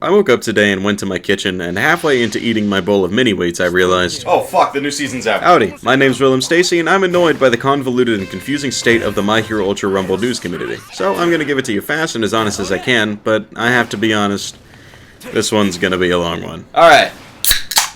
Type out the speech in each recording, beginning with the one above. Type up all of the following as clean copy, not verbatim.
I woke up today and went to my kitchen, and halfway into eating my bowl of mini-wheats, I realized, oh fuck, the new season's out. Howdy, my name's willyoustay, and I'm annoyed by the convoluted and confusing state of the My Hero Ultra Rumble news community. So I'm gonna give it to you fast and as honest as I can, but I have to be honest, this one's gonna be a long one. Alright.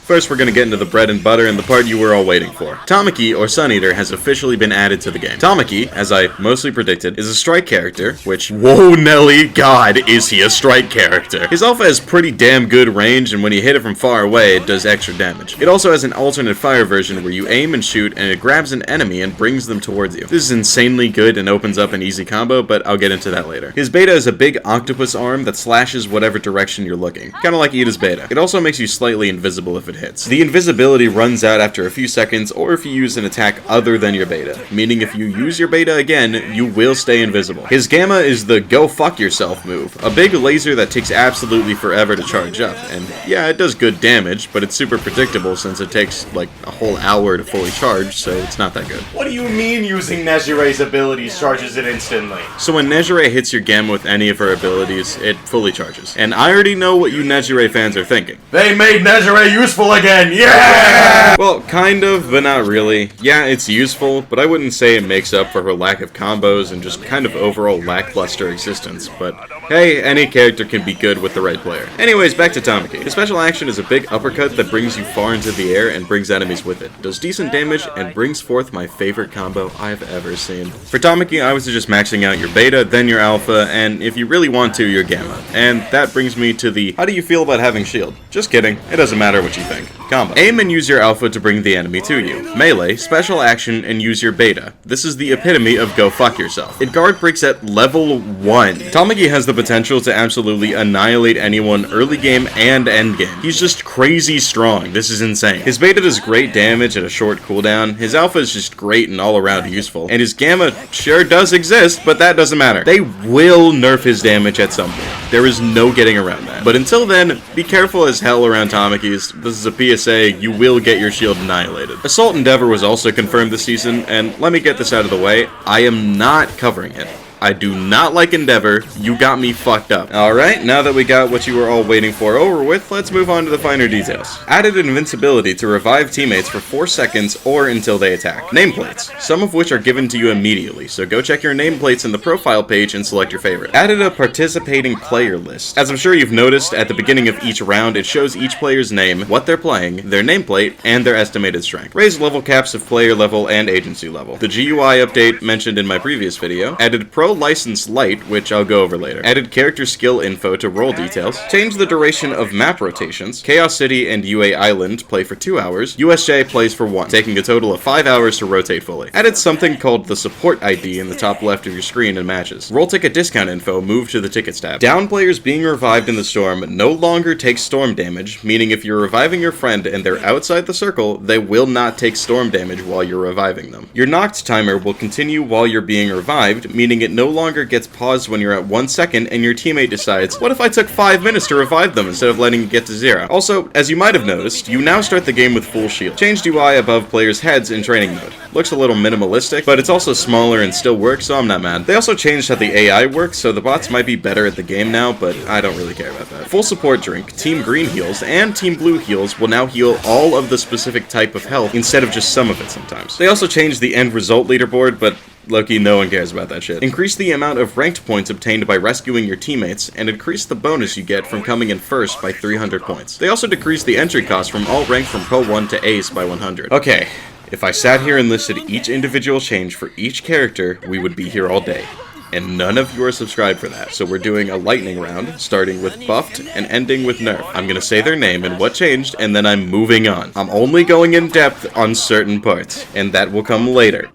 First, we're gonna get into the bread and butter and the part you were all waiting for. Tamaki, or Sun Eater, has officially been added to the game. Tamaki, as I mostly predicted, is a strike character, which, whoa Nelly, god, is he a strike character. His alpha has pretty damn good range, and when you hit it from far away, it does extra damage. It also has an alternate fire version where you aim and shoot, and it grabs an enemy and brings them towards you. This is insanely good and opens up an easy combo, but I'll get into that later. His beta is a big octopus arm that slashes whatever direction you're looking, kinda like Ida's beta. It also makes you slightly invisible if it hits. The invisibility runs out after a few seconds or if you use an attack other than your beta, meaning if you use your beta again, you will stay invisible. His gamma is the go fuck yourself move, a big laser that takes absolutely forever to charge up, and yeah, it does good damage, but it's super predictable since it takes like a whole hour to fully charge, so it's not that good. What do you mean using Nejire's abilities charges it instantly? So when Nejire hits your gamma with any of her abilities, it fully charges. And I already know what you Nejire fans are thinking. They made Nejire useful again! Yeah! Well, kind of, but not really. Yeah, it's useful, but I wouldn't say it makes up for her lack of combos and just kind of overall lackluster existence, but hey, any character can be good with the right player. Anyways, back to Tamaki. His special action is a big uppercut that brings you far into the air and brings enemies with it, does decent damage, and brings forth my favorite combo I've ever seen. For Tamaki, I was just maxing out your beta, then your alpha, and if you really want to, your gamma. And that brings me to the, how do you feel about having shield? Just kidding, it doesn't matter what you think. Combo. Aim and use your alpha to bring the enemy to you. Melee, special action, and use your beta. This is the epitome of go fuck yourself. It guard breaks at level 1. Tamaki has the potential to absolutely annihilate anyone early game and end game. He's just crazy strong. This is insane. His beta does great damage at a short cooldown. His alpha is just great and all around useful. And his gamma sure does exist, but that doesn't matter. They will nerf his damage at some point. There is no getting around that. But until then, be careful as hell around Tamaki's. This is a PSA, you will get your shield annihilated. Assault Endeavor was also confirmed this season, and let me get this out of the way, I am not covering it. I do not like Endeavor, you got me fucked up. Alright, now that we got what you were all waiting for over with, let's move on to the finer details. Added invincibility to revive teammates for 4 seconds or until they attack. Nameplates, some of which are given to you immediately, so go check your nameplates in the profile page and select your favorite. Added a participating player list. As I'm sure you've noticed, at the beginning of each round, it shows each player's name, what they're playing, their nameplate, and their estimated strength. Raised level caps of player level and agency level. The GUI update mentioned in my previous video. Added pro license LITE, which I'll go over later. Added character skill info to role details. Changed the duration of map rotations. Chaos City and UA Island play for 2 hours. USJ plays for 1, taking a total of 5 hours to rotate fully. Added something called the support ID in the top left of your screen in matches. Roll ticket discount info moved to the tickets tab. Down players being revived in the storm no longer take storm damage, meaning if you're reviving your friend and they're outside the circle, they will not take storm damage while you're reviving them. Your knocked timer will continue while you're being revived, meaning it no longer gets paused when you're at 1 second and your teammate decides, what if I took 5 minutes to revive them instead of letting it get to 0? Also, as you might have noticed, you now start the game with full shield. Changed UI above players' heads in training mode. Looks a little minimalistic, but it's also smaller and still works, so I'm not mad. They also changed how the AI works, so the bots might be better at the game now, but I don't really care about that. Full support drink, Team Green heals, and Team Blue heals will now heal all of the specific type of health instead of just some of it sometimes. They also changed the end result leaderboard, but low-key, no one cares about that shit. Increase the amount of ranked points obtained by rescuing your teammates, and increase the bonus you get from coming in first by 300 points. They also decreased the entry cost from alt rank from Pro 1 to Ace by 100. Okay, if I sat here and listed each individual change for each character, we would be here all day. And none of you are subscribed for that, so we're doing a lightning round, starting with buffed and ending with nerf. I'm gonna say their name and what changed, and then I'm moving on. I'm only going in depth on certain parts, and that will come later.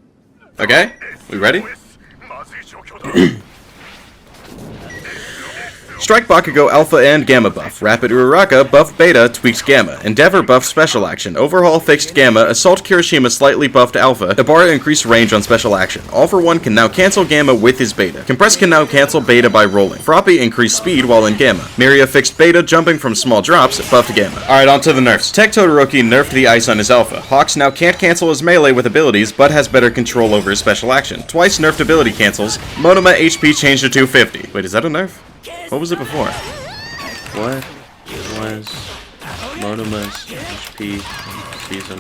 Okay? We ready? Strike Bakugo Alpha and Gamma buff. Rapid Uraraka buff Beta tweaked Gamma. Endeavor buff special action. Overhaul fixed Gamma. Assault Kirishima slightly buffed Alpha. Ibarra increased range on special action. All for One can now cancel Gamma with his Beta. Compress can now cancel Beta by rolling. Froppy increased speed while in Gamma. MIRIO fixed Beta jumping from small drops, buffed Gamma. Alright, on to the nerfs. Tech Todoroki nerfed the ice on his Alpha. Hawks now can't cancel his melee with abilities, but has better control over his special action. Twice nerfed ability cancels. Monoma HP changed to 250. Wait, is that a nerf? What was it before? What? Monomus, HP, Season.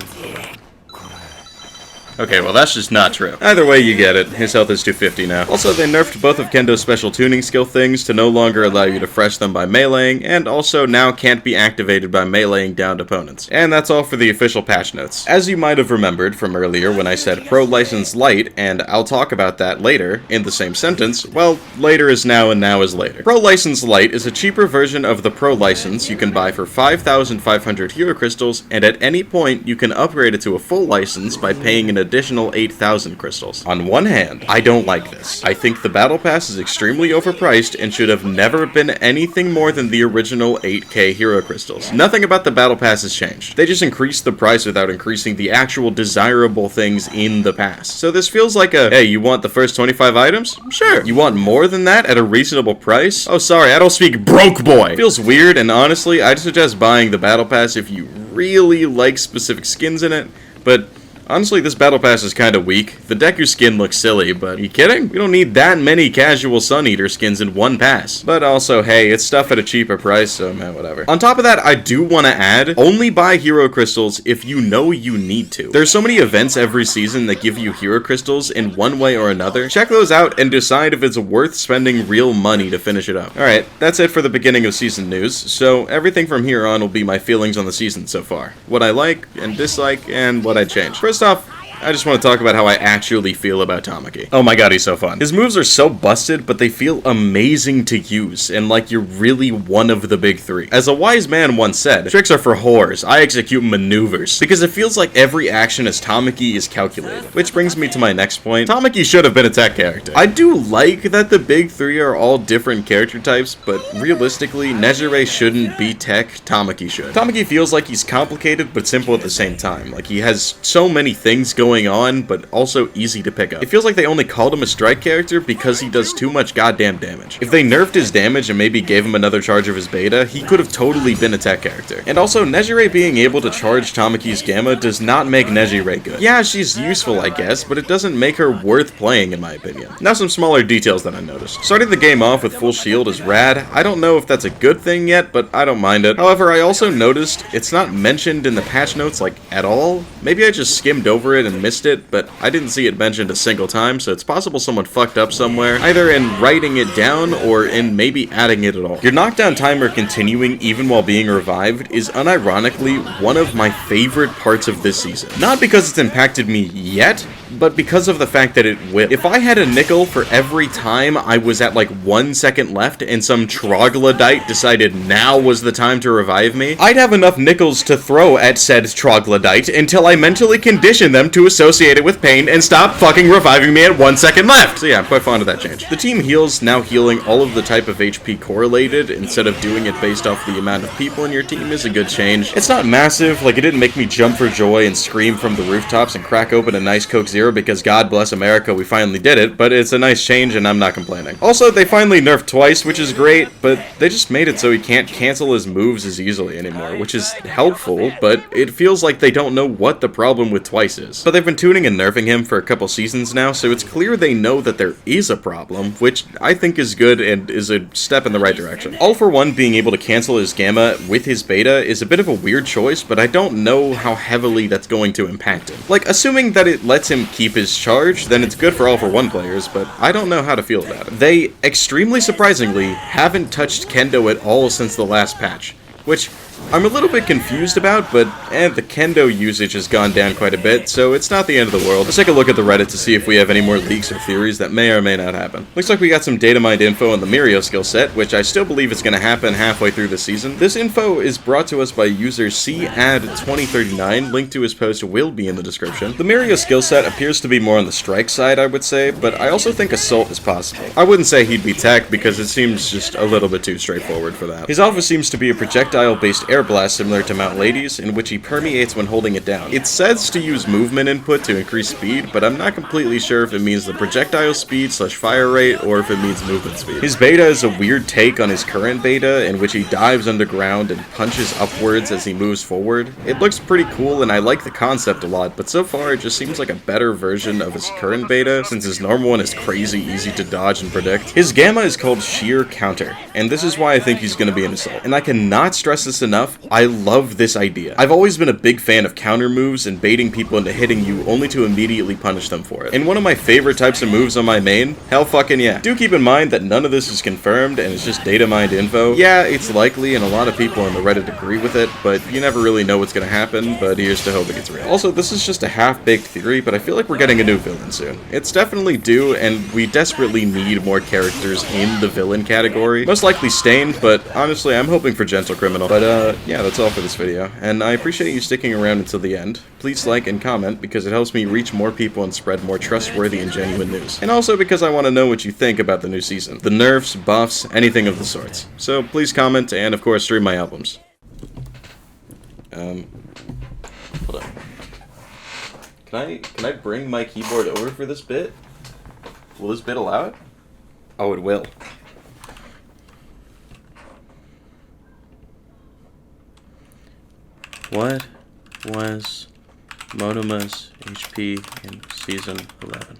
Okay, well that's just not true. Either way, you get it. His health is 250 now. Also, they nerfed both of Kendo's special tuning skill things to no longer allow you to fresh them by meleeing, and also now can't be activated by meleeing downed opponents. And that's all for the official patch notes. As you might have remembered from earlier when I said Pro License LITE, and I'll talk about that later, in the same sentence, well, later is now and now is later. Pro License LITE is a cheaper version of the Pro License you can buy for 5,500 Hero Crystals, and at any point you can upgrade it to a full license by paying an additional 8,000 crystals. On one hand, I don't like this. I think the Battle Pass is extremely overpriced and should have never been anything more than the original 8k Hero Crystals. Nothing about the Battle Pass has changed. They just increased the price without increasing the actual desirable things in the pass. So this feels like a, hey, you want the first 25 items? Sure. You want more than that at a reasonable price? Oh, sorry, I don't speak broke boy. Feels weird, and honestly, I'd suggest buying the Battle Pass if you really like specific skins in it, but honestly, this Battle Pass is kinda weak. The Deku skin looks silly, but are you kidding? We don't need that many casual Sun Eater skins in one pass. But also, hey, it's stuff at a cheaper price, so man, whatever. On top of that, I do want to add, only buy Hero Crystals if you know you need to. There's so many events every season that give you Hero Crystals in one way or another. Check those out and decide if it's worth spending real money to finish it up. Alright, that's it for the beginning of season news, so everything from here on will be my feelings on the season so far. What I like and dislike, and what I'd change. First off, I just want to talk about how I actually feel about Tamaki. Oh my god, he's so fun. His moves are so busted, but they feel amazing to use, and like you're really one of the big three. As a wise man once said, tricks are for whores, I execute maneuvers. Because it feels like every action as Tamaki is calculated. Which brings me to my next point. Tamaki should have been a tech character. I do like that the big three are all different character types, but realistically, Nejire shouldn't be tech, Tamaki should. Tamaki feels like he's complicated, but simple at the same time. Like he has so many things going on, but also easy to pick up. It feels like they only called him a strike character because he does too much goddamn damage. If they nerfed his damage and maybe gave him another charge of his beta, he could have totally been a tech character. And also, Nejire being able to charge Tamaki's gamma does not make Nejire good. Yeah, she's useful, I guess, but it doesn't make her worth playing, in my opinion. Now some smaller details that I noticed. Starting the game off with full shield is rad. I don't know if that's a good thing yet, but I don't mind it. However, I also noticed it's not mentioned in the patch notes, like, at all. Maybe I just skimmed over it and missed it, but I didn't see it mentioned a single time, so it's possible someone fucked up somewhere, either in writing it down or in maybe adding it at all. Your knockdown timer continuing even while being revived is unironically one of my favorite parts of this season. Not because it's impacted me yet, but because of the fact that it will. If I had a nickel for every time I was at like 1 second left and some troglodyte decided now was the time to revive me, I'd have enough nickels to throw at said troglodyte until I mentally condition them to associate it with pain and stop fucking reviving me at 1 second left. So yeah, I'm quite fond of that change. The team heals now healing all of the type of HP correlated instead of doing it based off the amount of people in your team is a good change. It's not massive, like it didn't make me jump for joy and scream from the rooftops and crack open a nice Coke Zero because God bless America, we finally did it, but it's a nice change and I'm not complaining. Also, they finally nerfed Twice, which is great, but they just made it so he can't cancel his moves as easily anymore, which is helpful, but it feels like they don't know what the problem with Twice is. But they've been tuning and nerfing him for a couple seasons now, so it's clear they know that there is a problem, which I think is good and is a step in the right direction. All for One being able to cancel his gamma with his beta is a bit of a weird choice, but I don't know how heavily that's going to impact him. Like, assuming that it lets him keep his charge, then it's good for All for One players, but I don't know how to feel about it. They, extremely surprisingly, haven't touched Kendo at all since the last patch, which I'm a little bit confused about, but the Kendo usage has gone down quite a bit, so it's not the end of the world. Let's take a look at the Reddit to see if we have any more leaks or theories that may or may not happen. Looks like we got some data mined info on the MIRIO skill set, which I still believe is going to happen halfway through the season. This info is brought to us by user CAD2039, linked to his post will be in the description. The MIRIO skill set appears to be more on the strike side, I would say, but I also think assault is possible. I wouldn't say he'd be tech, because it seems just a little bit too straightforward for that. His alpha seems to be a projectile-based air blast similar to Mount Ladies, in which he permeates when holding it down. It says to use movement input to increase speed, but I'm not completely sure if it means the projectile speed / fire rate, or if it means movement speed. His beta is a weird take on his current beta, in which he dives underground and punches upwards as he moves forward. It looks pretty cool, and I like the concept a lot, but so far it just seems like a better version of his current beta, since his normal one is crazy easy to dodge and predict. His gamma is called Sheer Counter, and this is why I think he's going to be an assault. And I cannot stress stress this enough, I love this idea. I've always been a big fan of counter moves and baiting people into hitting you only to immediately punish them for it. And one of my favorite types of moves on my main, hell fucking yeah. Do keep in mind that none of this is confirmed and it's just data mined info. Yeah, it's likely and a lot of people on the Reddit agree with it, but you never really know what's gonna happen, but here's to hope it gets real. Also, this is just a half-baked theory, but I feel like we're getting a new villain soon. It's definitely due, and we desperately need more characters in the villain category. Most likely Stained, but honestly, I'm hoping for Gentle Criminal. But yeah, that's all for this video, and I appreciate you sticking around until the end. Please like and comment, because it helps me reach more people and spread more trustworthy and genuine news. And also because I want to know what you think about the new season. The nerfs, buffs, anything of the sorts. So please comment, and of course stream my albums. Hold on. Can I bring my keyboard over for this bit? Will this bit allow it? Oh, it will. What was Monoma's HP in Season 11?